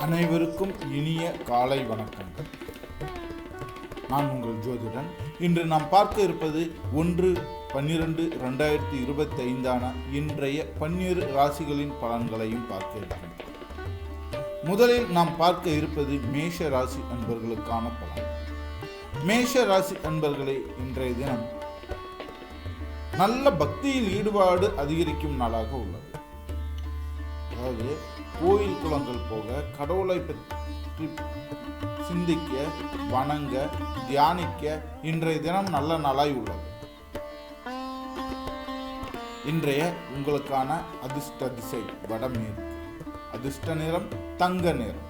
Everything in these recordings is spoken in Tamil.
அனைவருக்கும் இனிய காலை வணக்கங்கள். நான் உங்கள் ஜோதிடன். இன்று நாம் பார்க்க இருப்பது 1/12/2025 இன்றைய 12 ராசிகளின் பலன்களையும் பார்க்க இருக்கின்றோம். முதலில் நாம் பார்க்க இருப்பது மேஷ ராசி அன்பர்களுக்கான பலன். மேஷ ராசி அன்பர்களே, இன்றைய தினம் நல்ல பக்தியில் ஈடுபாடு அதிகரிக்கும் நாளாக உள்ளது. அதாவது கோயில் குளங்கள் போக, கடவுளை பற்றி சிந்திக்க, வணங்க, தியானிக்க இன்றைய தினம் நல்ல நாளாய் உள்ளது. இன்றைய உங்களுக்கான அதிர்ஷ்ட திசை வடமேற்கு, அதிர்ஷ்ட நிறம் தங்க நிறம்.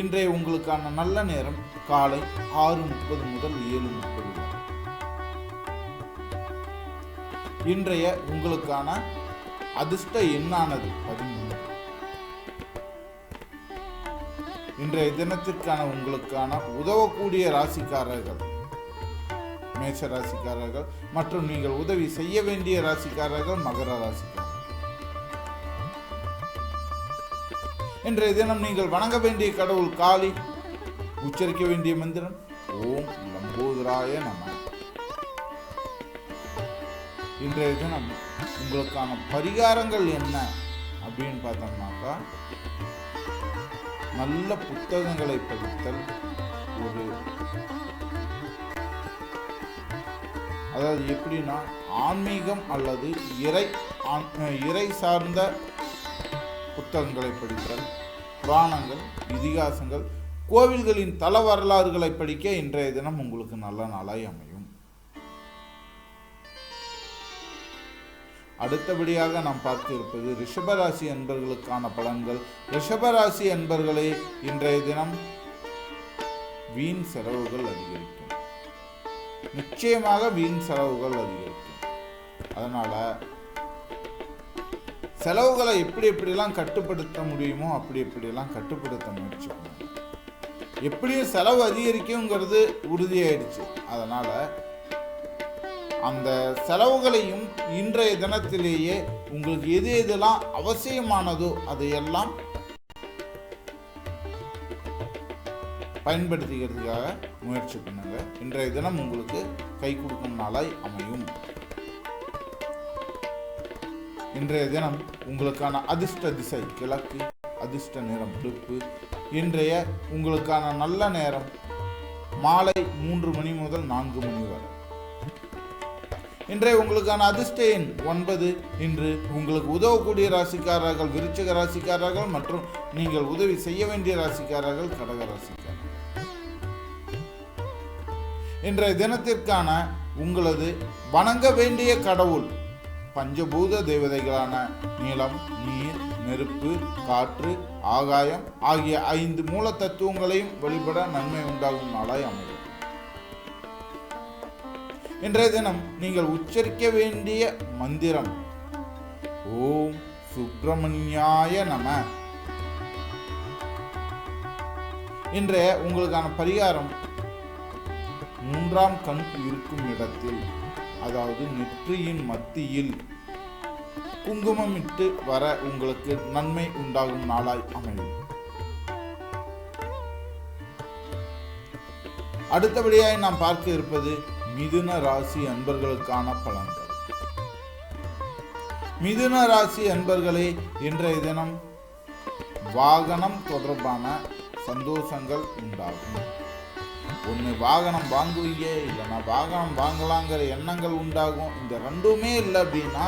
இன்றைய உங்களுக்கான நல்ல நேரம் காலை 6:30 முதல் 7:30 வரை. இன்றைய உங்களுக்கான அதிர்ஷ்ட எண்ணானது 13. இன்றைய தினத்திற்கான உங்களுக்கான உதவக்கூடிய ராசிக்காரர்கள் மேஷ ராசிக்காரர்கள் மற்றும் நீங்கள் உதவி செய்ய வேண்டிய ராசிக்காரர்கள் மகர ராசிக்காரர்கள். இன்றைய தினம் நீங்கள் வணங்க வேண்டிய கடவுள் காளி. உச்சரிக்க வேண்டிய மந்திரம் ஓம் லம்போதராய நம. இன்றைய தினம் உங்களுக்கான பரிகாரங்கள் என்ன அப்படின்னு பார்த்தோம்னாக்கா, நல்ல புத்தகங்களை படித்தல், அதாவது எப்படின்னா ஆன்மீகம் அல்லது இறை சார்ந்த புத்தகங்களை படித்தல், புராணங்கள், இதிகாசங்கள், கோவில்களின் தல வரலாறுகளை படிக்க இன்றைய தினம் உங்களுக்கு நல்ல நாளாய் அமையும். அடுத்தபடியாக நாம் பார்க்க இருப்பது ரிஷபராசி அன்பர்களுக்கான பலன்கள். ரிஷபராசி அன்பர்களே, இன்றைய தினம் வீண் செலவுகள் அதிகரிக்கும். நிச்சயமாக வீண் செலவுகள் அதிகரிக்கும். அதனால செலவுகளை எப்படியெல்லாம் கட்டுப்படுத்த முடியுமோ எப்படியெல்லாம் கட்டுப்படுத்த முயற்சி பண்ணுங்க. எப்படியும் செலவு அதிகரிக்குங்கிறது உறுதியாயிடுச்சு. அதனால அந்த செலவுகளையும் இன்றைய தினத்திலேயே உங்களுக்கு எதெல்லாம் அவசியமானதோ அதையெல்லாம் பயன்படுத்திக்கிறதுக்காக முயற்சி பண்ணுங்க. இன்றைய தினம் உங்களுக்கு கை கொடுக்கும் நாளாய் அமையும். இன்றைய தினம் உங்களுக்கான அதிர்ஷ்ட திசை கிழக்கு, அதிர்ஷ்ட நிறம் வெளுப்பு. இன்றைய உங்களுக்கான நல்ல நேரம் மாலை 3 மணி முதல் 4 மணி வரை. இன்றைய உங்களுக்கான அதிர்ஷ்ட எண் 9. இன்று உங்களுக்கு உதவக்கூடிய ராசிக்காரர்கள் விருச்சிக ராசிக்காரர்கள் மற்றும் நீங்கள் உதவி செய்ய வேண்டிய ராசிக்காரர்கள் கடக ராசிக்காரர்கள். இன்றைய தினத்திற்கான உங்களது வணங்க வேண்டிய கடவுள் பஞ்சபூத தேவதைகளான நிலம், நீர், நெருப்பு, காற்று, ஆகாயம் ஆகிய 5 மூல தத்துவங்களையும் வழிபட நன்மை உண்டாகும் நாளாய் அமையும். இன்றைய தினம் நீங்கள் உச்சரிக்க வேண்டிய மந்திரம் ஓம் சுப்பிரமணியாய நம. இன்றைய உங்களுக்கான பரிகாரம் 3ஆம் கண் இருக்கும் இடத்தில், அதாவது நெற்றியின் மத்தியில் குங்குமம் இட்டு வர உங்களுக்கு நன்மை உண்டாகும் நாளாய் அமையும். அடுத்தபடியாக நாம் பார்க்க இருப்பது மிதுன ராசி அன்பர்களுக்கான பலன்கள். மிதுன ராசி அன்பர்களே, இன்றைய தினம் வாகனம் தொடர்பான சந்தோஷங்கள் உண்டாகும். ஒன்று வாகனம் வாங்குவீங்க, இல்லைன்னா வாகனம் வாங்கலாங்கிற எண்ணங்கள் உண்டாகும். இந்த ரெண்டுமே இல்லை அப்படின்னா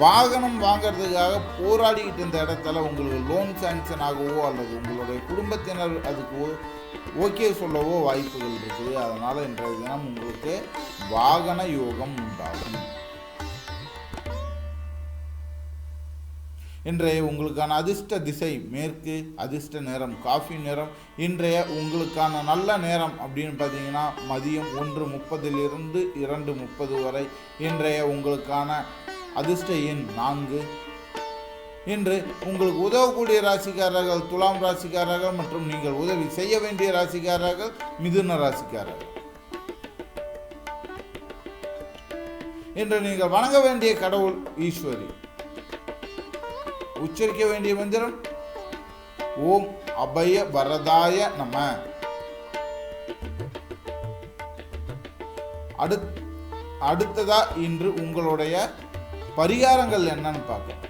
வாகனம் வாங்கிறதுக்காக போராடிக்கிட்டு இருந்த இடத்துல உங்களுக்கு லோன் சாங்ஷன் ஆகவோ அல்லது உங்களுடைய குடும்பத்தினர் அதுக்கு ஓகே சொல்லவோ வாய்ப்புகள் இருக்குது. அதனால இன்றைய தினம் உங்களுக்கு வாகன யோகம் உண்டாகும். இன்றைய உங்களுக்கான அதிர்ஷ்ட திசை மேற்கு, அதிர்ஷ்ட நிறம் காஃபி நிறம். இன்றைய உங்களுக்கான நல்ல நேரம் அப்படின்னு பார்த்தீங்கன்னா மதியம் 1:30 2:30 வரை. இன்றைய உங்களுக்கான அதிர்ஷ்ட எண் 4. இன்று உங்களுக்கு உதவக்கூடிய ராசிக்காரர்கள் துலாம் ராசிக்காரர்கள் மற்றும் நீங்கள் உதவி செய்ய வேண்டிய ராசிக்காரர்கள் மிதுன ராசிக்காரர்கள். இன்று நீங்கள் வணங்க வேண்டிய கடவுள் ஈஸ்வரி. உச்சரிக்க வேண்டிய மந்திரம் ஓம் அபய வரதாய நம. அடுத்ததா இன்று உங்களுடைய பரிகாரங்கள் என்னன்னு பார்க்கலாம்.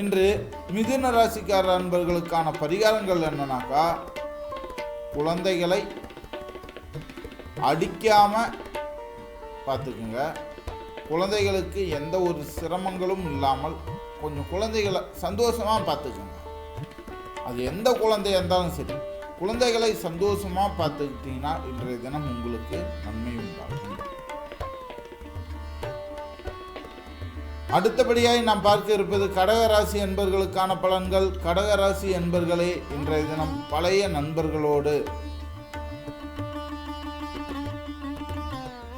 இன்று மிதுன ராசிக்கார அன்பர்களுக்கான பரிகாரங்கள் என்னன்னாக்கா, குழந்தைகளை அடிக்காம பார்த்துக்குங்க. குழந்தைகளுக்கு எந்த ஒரு சிரமங்களும் இல்லாமல் கொஞ்சம் குழந்தைகளை சந்தோஷமாக பார்த்துக்குங்க. அது எந்த குழந்தையாக இருந்தாலும் சரி, குழந்தைகளை சந்தோஷமாக பார்த்துக்கிட்டீங்கன்னா இன்றைய தினம் உங்களுக்கு நன்மை உண்டாகும். அடுத்தபடியாக நாம் பார்க்க இருப்பது கடகராசி என்பர்களுக்கான பலன்கள். கடகராசி என்பர்களே, இன்றைய தினம் பழைய நண்பர்களோடு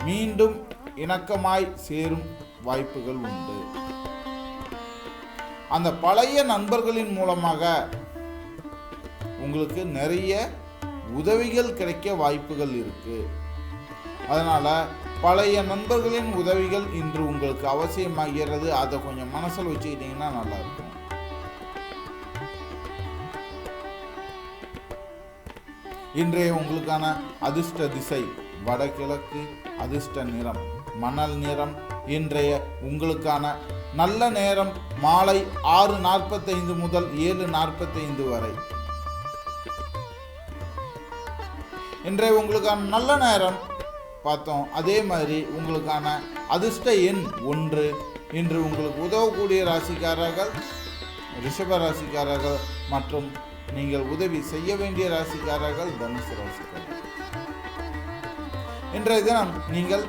மீண்டும் இணக்கமாய் சேரும் வாய்ப்புகள் உண்டு. அந்த பழைய நண்பர்களின் மூலமாக உங்களுக்கு நிறைய உதவிகள் கிடைக்க வாய்ப்புகள் இருக்கு. அதனால பழைய நண்பர்களின் உதவிகள் இன்று உங்களுக்கு அவசியமாகிறது. அதை கொஞ்சம் மனசில் வச்சுக்கிட்டீங்கன்னா நல்லா இருக்கும். இன்றைய உங்களுக்கான அதிர்ஷ்ட திசை வடகிழக்கு, அதிர்ஷ்ட நிறம் மணல் நிறம். இன்றைய உங்களுக்கான நல்ல நேரம் மாலை 6:45 முதல் 7:45 வரை. இன்றைய உங்களுக்கான நல்ல நேரம் பார்த்தோம். அதே மாதிரி உங்களுக்கான அதிர்ஷ்ட எண் 1. இன்று உங்களுக்கு உதவக்கூடிய ராசிக்காரர்கள் ரிஷப ராசிக்காரர்கள் மற்றும் நீங்கள் உதவி செய்ய வேண்டிய ராசிக்காரர்கள் தனுசு ராசிக்காரர்கள். இன்றைய தினம் நீங்கள்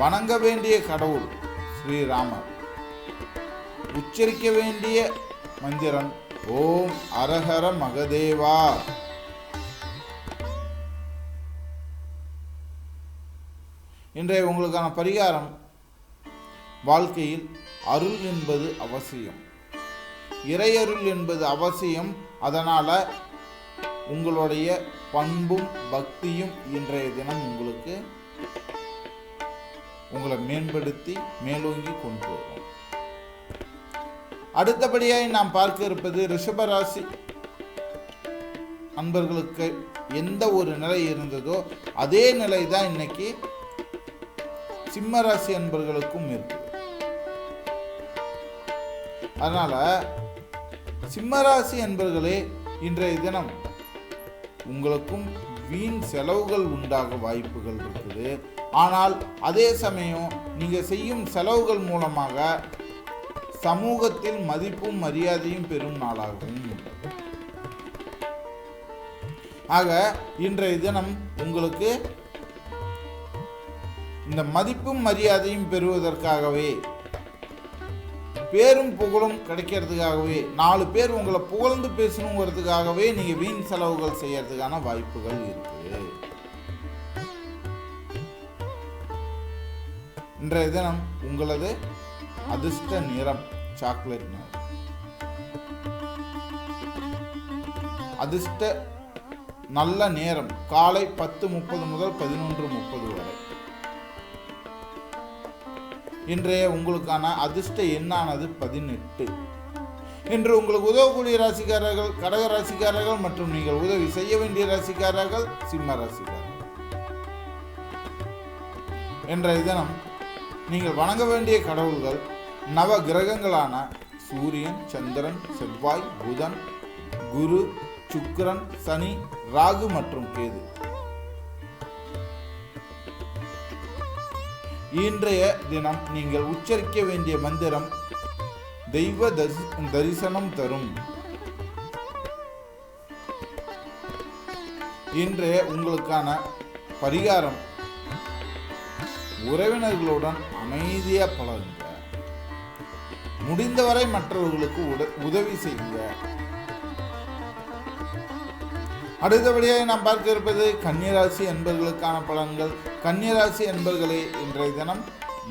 வணங்க வேண்டிய கடவுள் ஸ்ரீராமர். உச்சரிக்க வேண்டிய மந்திரம் ஓம் அரஹர மகதேவா. இன்றைய உங்களுக்கான பரிகாரம், வாழ்க்கையில் அருள் என்பது அவசியம், இறையருள் என்பது அவசியம். அதனால உங்களுடைய பண்பும் பக்தியும் இன்றைய தினம் உங்களுக்கு உங்களை மேம்படுத்தி மேலோங்கி கொண்டு வரும். அடுத்தபடியாக நாம் பார்க்க இருப்பது ரிஷபராசி அன்பர்களுக்கு எந்த ஒரு நிலை இருந்ததோ அதே நிலை தான் இன்னைக்கு சிம்மராசி அன்பர்களுக்கும் இருக்கு. அதனால சிம்மராசி அன்பர்களே, இன்றைய தினம் உங்களுக்கும் வீண் செலவுகள் உண்டாக வாய்ப்புகள் இருக்குது. ஆனால் அதே சமயம் நீங்க செய்யும் செலவுகள் மூலமாக சமூகத்தில் மதிப்பும் மரியாதையும் பெறும் நாளாகவும் உள்ளது. ஆக இன்றைய தினம் உங்களுக்கு இந்த மதிப்பும் மரியாதையும் பெறுவதற்காகவே, பேரும் புகழும் கிடைக்கிறதுக்காகவே, 4 பேர் உங்களை புகழ்ந்து பேசணுங்கிறதுக்காகவே நீங்க வீண் செலவுகள் செய்யறதுக்கான வாய்ப்புகள் இருக்கு. இன்றைய தினம் உங்களது அதிர்ஷ்ட நிறம் சாக்லேட் நிறம். அதிர்ஷ்ட நல்ல நேரம் காலை 10:30 முதல் 11:30 வரை. இன்றைய உங்களுக்கான அதிர்ஷ்ட எண்ணானது 18. இன்று உங்களுக்கு உதவக்கூடிய ராசிக்காரர்கள் கடக ராசிக்காரர்கள் மற்றும் நீங்கள் உதவி செய்ய வேண்டிய ராசிக்காரர்கள் சிம்ம ராசிக்காரர்கள். இன்றைய தினம் நீங்கள் வணங்க வேண்டிய கடவுள்கள் நவ கிரகங்களான சூரியன், சந்திரன், செவ்வாய், புதன், குரு, சுக்கிரன், சனி, ராகு மற்றும் கேது. இன்றைய தினம் நீங்கள் உச்சரிக்க வேண்டிய மந்திரம் தெய்வ தரிசனம் தரும். இன்றைய உங்களுக்கான பரிகாரம், உறவினர்களுடன் அமைதியா பழகுங்க. முடிந்தவரை மற்றவர்களுக்கு உதவி செய்யுங்க. அடுத்தபடியாக நாம் பார்க்க இருப்பது கன்னிராசி என்பர்களுக்கான பலன்கள். கன்னிராசி என்பர்களே, இன்றைய தினம்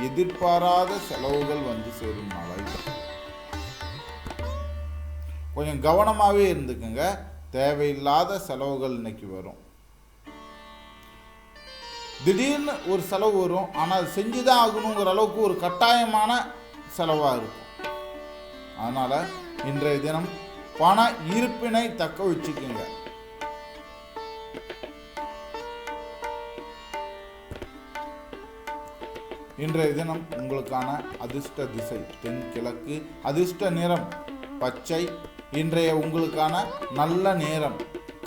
எதிர்பாராத செலவுகள் வந்து சேரும் நாளாய். கொஞ்சம் கவனமாகவே இருந்துக்குங்க. தேவையில்லாத செலவுகள் இன்னைக்கு வரும். திடீர்னு ஒரு செலவு வரும், ஆனால் செஞ்சுதான் ஆகணுங்கிற அளவுக்கு ஒரு கட்டாயமான செலவாக இருக்கும். அதனால் இன்றைய தினம் பண இருப்பினை தக்க வச்சுக்குங்க. இன்றைய தினம் உங்களுக்கான அதிர்ஷ்ட திசை தென்கிழக்கு, அதிர்ஷ்ட நிறம் பச்சை. இன்றைய உங்களுக்கான நல்ல நேரம்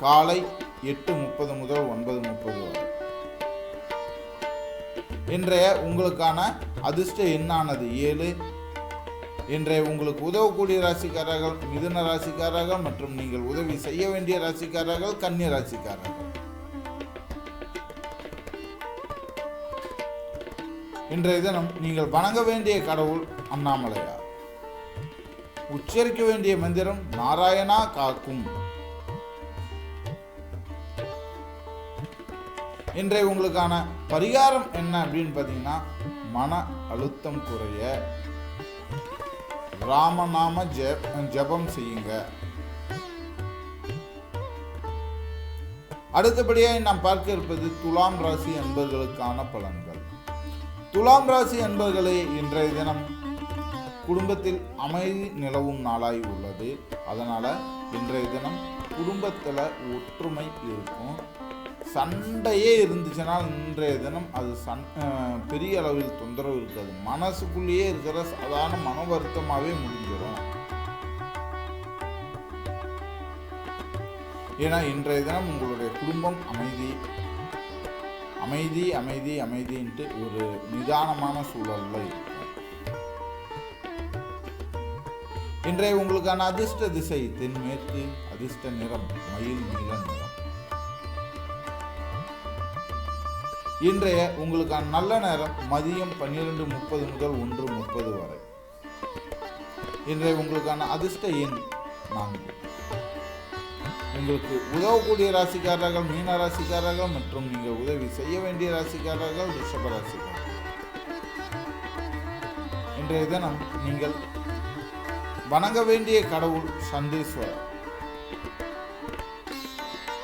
காலை 8:30 முதல் 9:30 வரை. இன்றைய உங்களுக்கான அதிர்ஷ்ட எண்ணானது 7. இன்றைய உங்களுக்கு உதவக்கூடிய ராசிக்காரர்கள் மிதுன ராசிக்காரர்கள் மற்றும் நீங்கள் உதவி செய்ய வேண்டிய ராசிக்காரர்கள் கன்னி ராசிக்காரர்கள். இன்றைய தினம் நீங்கள் வணங்க வேண்டிய கடவுள் அண்ணாமலையார். உச்சரிக்க வேண்டிய மந்திரம் நாராயணா காக்கும். இன்றைய உங்களுக்கான பரிகாரம் என்ன அப்படின்னு பார்த்தீங்கன்னா, மன அழுத்தம் குறைய ராமநாம ஜபம் செய்யுங்க. அடுத்தபடியாக நாம் பார்க்க இருப்பது துலாம் ராசி அன்பர்களுக்கான பலன்கள். துலாம் ராசி அன்பர்களே, இன்றைய தினம் குடும்பத்தில் அமைதி நிலவும் நாளாய் உள்ளது. அதனால இன்றைய தினம் குடும்பத்தில் ஒற்றுமை இருக்கும். சண்டையே இருந்துச்சுன்னா இன்றைய தினம் அது பெரிய அளவில் தொந்தரவு இருக்காது. மனசுக்குள்ளேயே இருக்கிற சாதாரண மன வருத்தமாகவே முடிஞ்சிடும். ஏன்னா இன்றைய தினம் உங்களுடைய குடும்பம் அமைதின்ட்டு ஒரு நிதானமான சூழல்ல இருக்கும். இன்றைய உங்களுக்கான அதிர்ஷ்ட திசை தென்மேற்கு, அதிர்ஷ்ட நிறம் மயில் நீல நிறம். இன்றைய உங்களுக்கான நல்ல நேரம் மதியம் 12:30 முதல் 1:30 வரை. இன்றைய உங்களுக்கான அதிர்ஷ்ட எண் 4. உங்களுக்கு உதவக்கூடிய ராசிக்காரர்கள் மீன ராசிக்காரர்கள் மற்றும் நீங்கள் உதவி செய்ய வேண்டிய ராசிக்காரர்கள் ரிஷப ராசிக்காரர்கள். இன்றைய தினம் நீங்கள் வணங்க வேண்டிய கடவுள் சண்டீஸ்வரர்.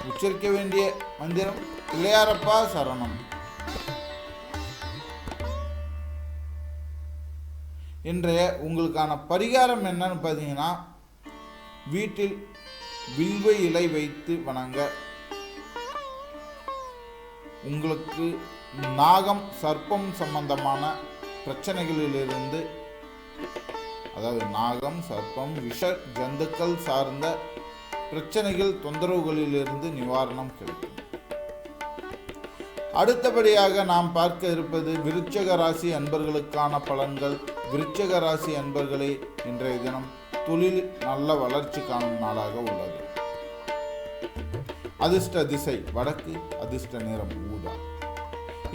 உச்சரிக்க வேண்டிய மந்திரம் பிள்ளையாரப்பா சரணம். இன்றைய உங்களுக்கான பரிகாரம் என்னன்னு பார்த்தீங்கன்னா, வீட்டில் வில்வ இலை வைத்து வணங்க. உங்களுக்கு நாகம் சர்ப்பம் சம்பந்தமான பிரச்சனைகளிலிருந்து, அதாவது நாகம் சர்ப்பம் விஷ ஜந்துக்கள் சார்ந்த பிரச்சனைகள் தொந்தரவுகளிலிருந்து நிவாரணம் கிடைக்கும். அடுத்தபடியாக நாம் பார்க்க இருப்பது விருச்சிக ராசி அன்பர்களுக்கான பலன்கள். விருச்சிக ராசி அன்பர்களே, இன்றைய தினம் தொழில் நல்ல வளர்ச்சி காணும் நாளாக உள்ளது. அதிர்ஷ்ட திசை வடக்கு, அதிர்ஷ்ட நிறம் ஊதா.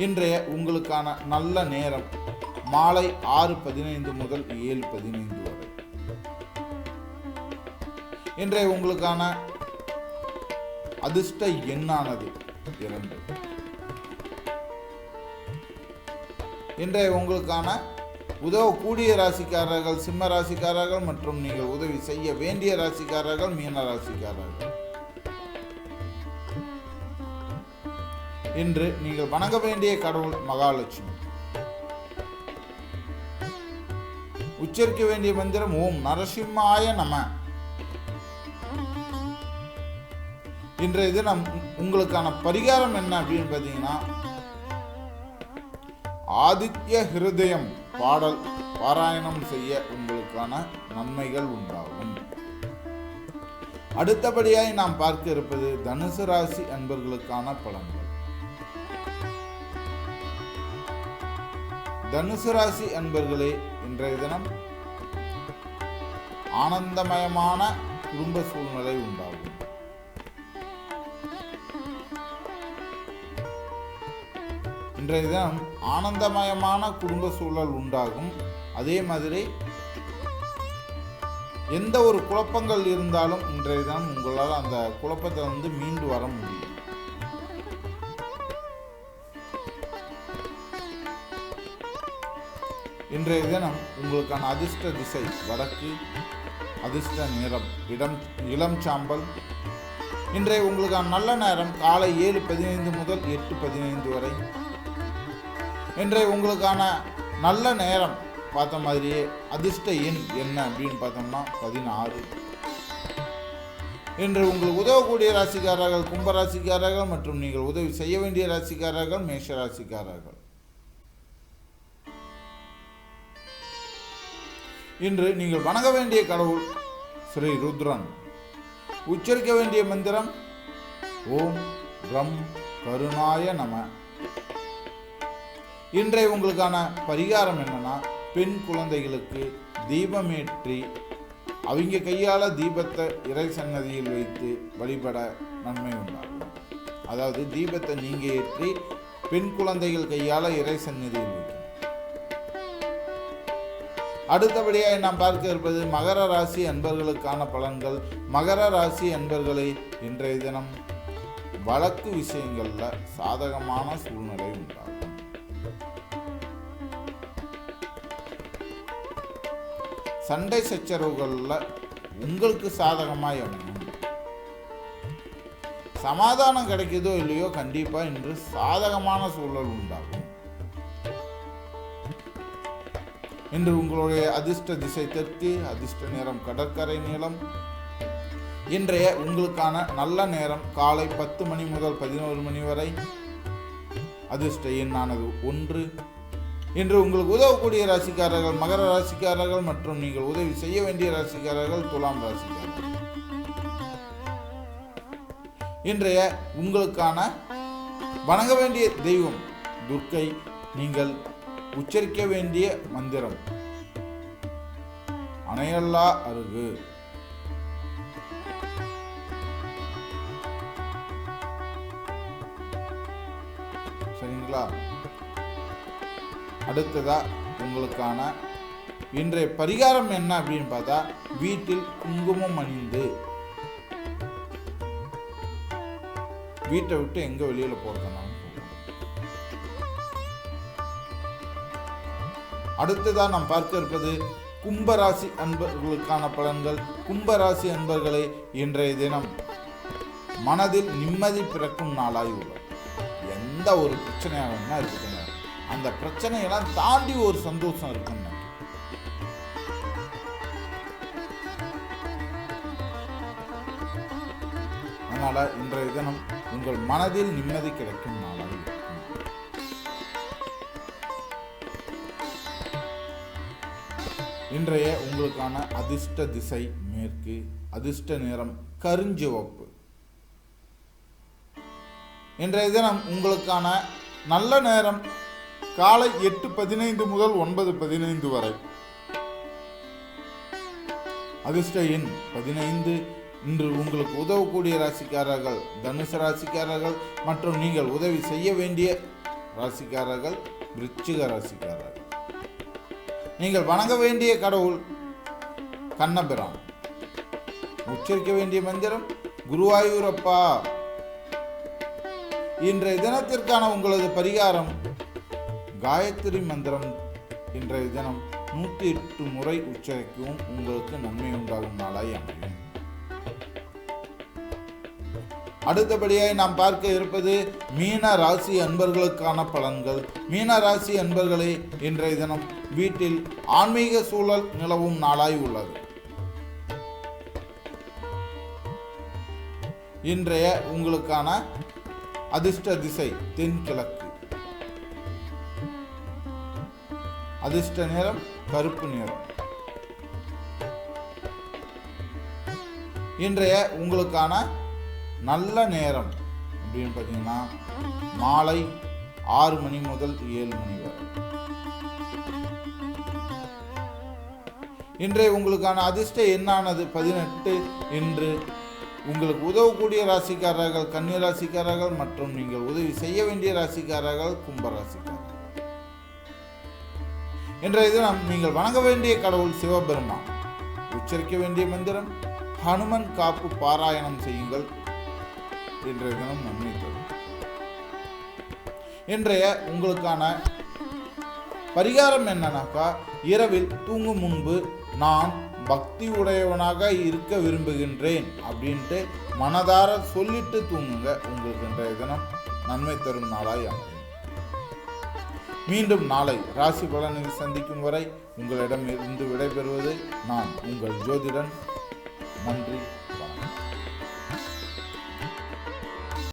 இன்றைய உங்களுக்கான நல்ல நேரம் மாலை 6:15 முதல் 7:15 வரை. இன்றைய உங்களுக்கான அதிர்ஷ்ட எண்ணானது 2. இன்றைய உங்களுக்கான உதவக்கூடிய ராசிக்காரர்கள் சிம்ம ராசிக்காரர்கள் மற்றும் நீங்கள் உதவி செய்ய வேண்டிய ராசிக்காரர்கள் மீன ராசிக்காரர்கள். இன்று நீங்கள் வணங்க வேண்டிய கடவுள் மகாலட்சுமி. உச்சரிக்க வேண்டிய மந்திரம் ஓம் நரசிம்மாய நம. இன்றைய தினம் உங்களுக்கான பரிகாரம் என்ன அப்படின்னு பார்த்தீங்கன்னா, ஆதித்ய ஹிருதயம் பாடல் பாராயணம் செய்ய உங்களுக்கான நன்மைகள் உண்டாகும். அடுத்தபடியாய் நாம் பார்க்க இருப்பது தனுசு ராசி அன்பர்களுக்கான பலன்கள். தனுசு ராசி அன்பர்களே, இன்றைய தினம் ஆனந்தமயமான குடும்ப சூழ்நிலை உண்டாகும். இன்றைய தினம் ஆனந்தமயமான குடும்ப சூழல் உண்டாகும். அதே மாதிரி எந்த ஒரு குழப்பங்கள் இருந்தாலும் இன்றைய தினம் உங்களால் அந்த குழப்பத்தை மீண்டு வர முடியும். இன்றைய தினம் உங்களுக்கான அதிர்ஷ்ட திசை வடக்கு, அதிர்ஷ்ட நிறம் இளம் சாம்பல். இன்றைய உங்களுக்கான நல்ல நேரம் காலை 7:15 முதல் 8:15 வரை. இன்றைய உங்களுக்கான நல்ல நேரம் பார்த்த மாதிரியே அதிர்ஷ்ட எண் என்ன அப்படின்னு பார்த்தோம்னா 16. இன்று உங்களுக்கு உதவக்கூடிய ராசிக்காரர்கள் கும்பராசிக்காரர்கள் மற்றும் நீங்கள் உதவி செய்ய வேண்டிய ராசிக்காரர்கள் மேஷ ராசிக்காரர்கள். இன்று நீங்கள் வணங்க வேண்டிய கடவுள் ஸ்ரீ ருத்ரன். உச்சரிக்க வேண்டிய மந்திரம் ஓம் ரம் கருணாய நம. இன்றைய உங்களுக்கான பரிகாரம் என்னன்னா, பெண் குழந்தைகளுக்கு தீபமேற்றி அவங்க கையால் தீபத்தை இறை சன்னதியில் வைத்து வழிபட நன்மை உண்டாகும். அதாவது தீபத்தை நீங்கள் ஏற்றி பெண் குழந்தைகள் கையால் இறை சன்னதியில் வைக்கணும். அடுத்தபடியாக நாம் பார்க்க இருப்பது மகர ராசி அன்பர்களுக்கான பலன்கள். மகர ராசி அன்பர்களை இன்றைய தினம் வழக்கு விஷயங்களில் சாதகமான சூழ்நிலை உண்டாகும். சண்டை சச்சரவுகளில் உங்களுக்கு சாதகமாய் அமையும். சமாதானம் கிடைக்குதோ இல்லையோ கண்டிப்பாக இன்று சாதகமான சூழல் உண்டாகும். இன்று உங்களுடைய அதிர்ஷ்ட திசை தெற்கு, அதிர்ஷ்ட நேரம் கடற்கரை நீளம். இன்றைய உங்களுக்கான நல்ல நேரம் காலை 10 மணி முதல் 11 மணி வரை. அதிர்ஷ்ட எண்ணானது 1. இன்று உங்களுக்கு உதவக்கூடிய ராசிக்காரர்கள் மகர ராசிக்காரர்கள் மற்றும் நீங்கள் உதவி செய்ய வேண்டிய ராசிக்காரர்கள் துலாம் ராசிக்காரர்கள். இன்றைய உங்களுக்கான வணங்க வேண்டிய தெய்வம் துர்க்கை. நீங்கள் உச்சரிக்க வேண்டிய மந்திரம் அணையல்லா அருகு. சரிங்களா? அடுத்ததா உங்களுக்கான இன்றைய பரிகாரம் என்ன அப்படின்னு பார்த்தா, வீட்டில் குங்குமம் அணிந்து வீட்டை விட்டு எங்க வெளியில போறதுனாலும். அடுத்ததான் நாம் பார்க்க இருப்பது கும்பராசி அன்பர்களுக்கான பலன்கள். கும்பராசி அன்பர்களே, இன்றைய தினம் மனதில் நிம்மதி பிறக்கும் நாளாய் உள்ளது. எந்த ஒரு பிரச்சனையாக இருக்குங்க, அந்த பிரச்சனையெல்லாம் தாண்டி ஒரு சந்தோஷம் இருக்குங்க. அதனால இன்றைய தினம் உங்கள் மனதில் நிம்மதி கிடைக்கும் நாளாய் இருக்கும். இன்றைய உங்களுக்கான அதிர்ஷ்ட திசை மேற்கு, அதிர்ஷ்ட நிறம் கருஞ்சிவப்பு. இன்றைய தினம் உங்களுக்கான நல்ல நேரம் காலை 8:15 முதல் 9:15 வரை. அதிர்ஷ்ட எண் 15. இன்று உங்களுக்கு உதவக்கூடிய ராசிக்காரர்கள் தனுசு ராசிக்காரர்கள் மற்றும் நீங்கள் உதவி செய்ய வேண்டிய ராசிக்காரர்கள் விருச்சிக ராசிக்காரர்கள். நீங்கள் வணங்க வேண்டிய கடவுள் கண்ணபிரான். உச்சரிக்க வேண்டிய மந்திரம் குருவாயூரப்பா. இன்றைய தினத்திற்கான உங்களது பரிகாரம் காயத்ரி மந்திரம். இன்றைய தினம் 108 முறை உச்சரிக்கவும் உங்களுக்கு நன்மை உண்டாகும் நாளாய் அமையும். அடுத்தபடியாக நாம் பார்க்க இருப்பது மீன ராசி அன்பர்களுக்கான பலன்கள். மீன ராசி அன்பர்களே, இன்றைய தினம் வீட்டில் ஆன்மீக சூழல் நிலவும் நாளாய் உள்ளது. இன்றைய உங்களுக்கான அதிர்ஷ்ட திசை தென்கிழக்கு, அதிர்ஷ்ட நிறம் கருப்பு நிறம். இன்றைய உங்களுக்கான நல்ல நேரம் அப்படின்னு பார்த்தீங்கன்னா மாலை 6 மணி முதல் 7 மணி வரை. இன்றைய உங்களுக்கான அதிர்ஷ்ட எண்ணானது 18. இன்று உங்களுக்கு உதவக்கூடிய ராசிக்காரர்கள் கன்னி ராசிக்காரர்கள் மற்றும் நீங்கள் உதவி செய்ய வேண்டிய ராசிக்காரர்கள் கும்பராசிக்காரர்கள். இன்றைய தினம் நீங்கள் வணங்க வேண்டிய கடவுள் சிவபெருமான். உச்சரிக்க வேண்டிய மந்திரம் ஹனுமன் காப்பு பாராயணம் செய்யுங்கள். இன்றைய தினம் நன்மை தரும். இன்றைய உங்களுக்கான பரிகாரம் என்னன்னாக்கா, இரவில் தூங்கும் முன்பு நான் பக்தி உடையவனாக இருக்க விரும்புகின்றேன் அப்படின்ட்டு மனதார சொல்லிட்டு தூங்குங்க. உங்களுக்கு இன்றைய தினம் நன்மை தரும் நாளாய் அமையும். மீண்டும் நாளை ராசி பலனில் சந்திக்கும் வரை உங்களிடம் இருந்து விடைபெறுவது நான் உங்கள் ஜோதிடன். நன்றி.